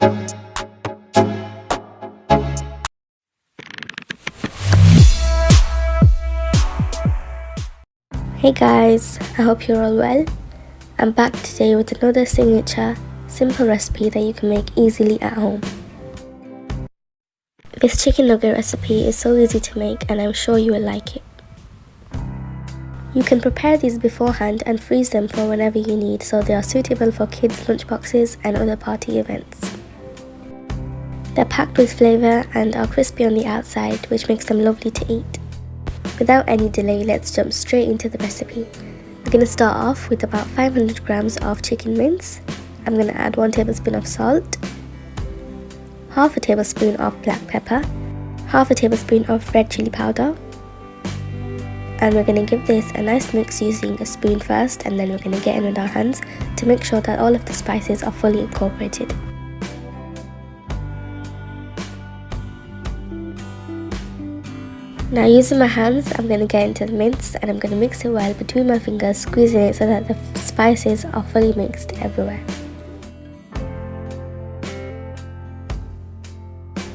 Hey guys, I hope you're all well. I'm back today with another signature, simple recipe that you can make easily at home. This chicken nugget recipe is so easy to make and I'm sure you will like it. You can prepare these beforehand and freeze them for whenever you need, so they are suitable for kids' lunchboxes and other party events. They're packed with flavour and are crispy on the outside, which makes them lovely to eat. Without any delay, let's jump straight into the recipe. We're going to start off with about 500 grams of chicken mince. I'm going to add 1 tablespoon of salt, half a tablespoon of black pepper, half a tablespoon of red chili powder, and we're going to give this a nice mix using a spoon first, and then we're going to get in with our hands to make sure that all of the spices are fully incorporated. Now using my hands, I'm going to get into the mince and I'm going to mix it well between my fingers, squeezing it so that the spices are fully mixed everywhere.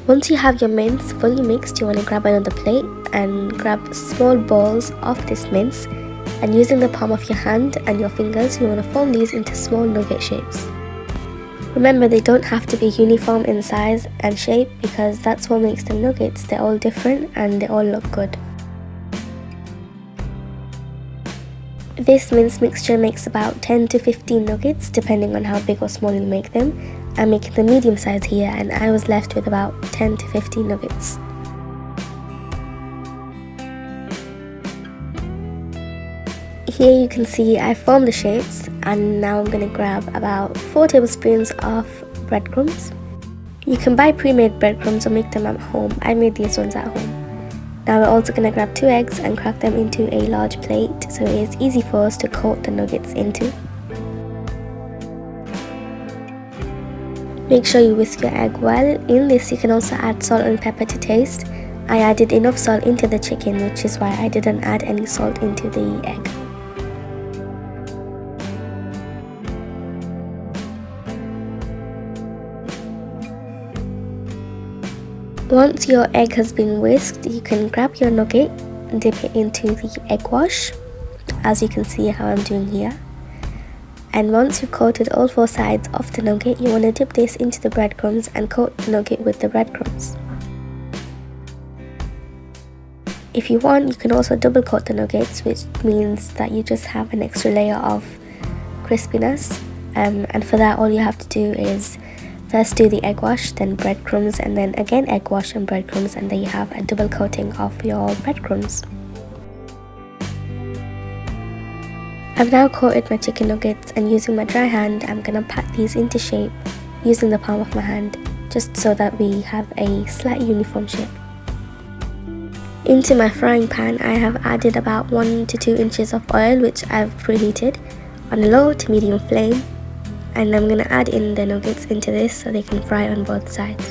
Once you have your mince fully mixed, you want to grab another plate and grab small balls of this mince, and using the palm of your hand and your fingers, you want to form these into small nugget shapes. Remember, they don't have to be uniform in size and shape because that's what makes them nuggets. They're all different and they all look good. This mince mixture makes about 10 to 15 nuggets depending on how big or small you make them. I'm making the medium size here and I was left with about 10 to 15 nuggets. Here you can see I formed the shapes, and now I'm going to grab about 4 tablespoons of breadcrumbs. You can buy pre-made breadcrumbs or make them at home. I made these ones at home. Now we're also going to grab 2 eggs and crack them into a large plate so it is easy for us to coat the nuggets into. Make sure you whisk your egg well. In this you can also add salt and pepper to taste. I added enough salt into the chicken, which is why I didn't add any salt into the egg. Once your egg has been whisked, you can grab your nugget and dip it into the egg wash, as you can see how I'm doing here. And once you've coated all 4 sides of the nugget, you want to dip this into the breadcrumbs and coat the nugget with the breadcrumbs. If you want, you can also double coat the nuggets, which means that you just have an extra layer of crispiness. And for that, all you have to do is first do the egg wash, then breadcrumbs, and then again egg wash and breadcrumbs, and then you have a double coating of your breadcrumbs. I've now coated my chicken nuggets, and using my dry hand I'm gonna pat these into shape using the palm of my hand, just so that we have a slight uniform shape. Into my frying pan I have added about 1 to 2 inches of oil, which I've preheated on a low to medium flame. And I'm going to add in the nuggets into this so they can fry on both sides.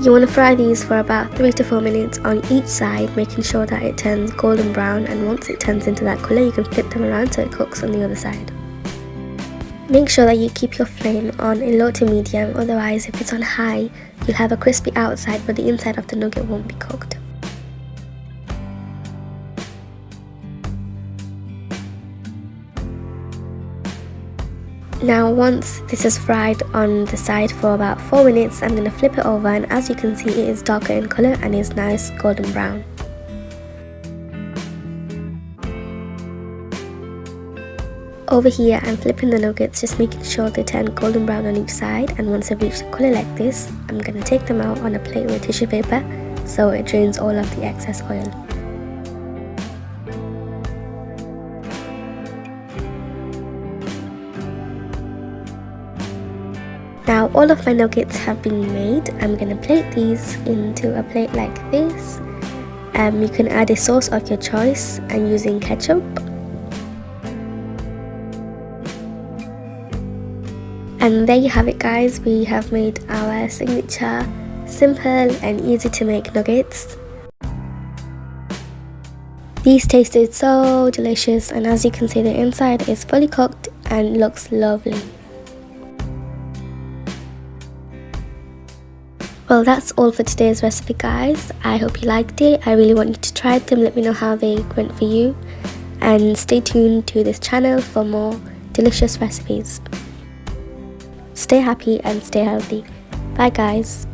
You want to fry these for about 3 to 4 minutes on each side, making sure that it turns golden brown, and once it turns into that colour you can flip them around so it cooks on the other side. Make sure that you keep your flame on a low to medium, otherwise if it's on high you'll have a crispy outside but the inside of the nugget won't be cooked. Now once this is fried on the side for about 4 minutes, I'm going to flip it over, and as you can see it is darker in colour and is nice golden brown. Over here I'm flipping the nuggets, just making sure they turn golden brown on each side, and once they've reached a colour like this, I'm going to take them out on a plate with tissue paper so it drains all of the excess oil. Now all of my nuggets have been made. I'm going to plate these into a plate like this. You can add a sauce of your choice. I'm using ketchup. And there you have it guys, we have made our signature simple and easy to make nuggets. These tasted so delicious, and as you can see, the inside is fully cooked and looks lovely. Well, that's all for today's recipe, guys. I hope you liked it. I really want you to try them. Let me know how they went for you, and stay tuned to this channel for more delicious recipes. Stay happy and stay healthy. Bye guys.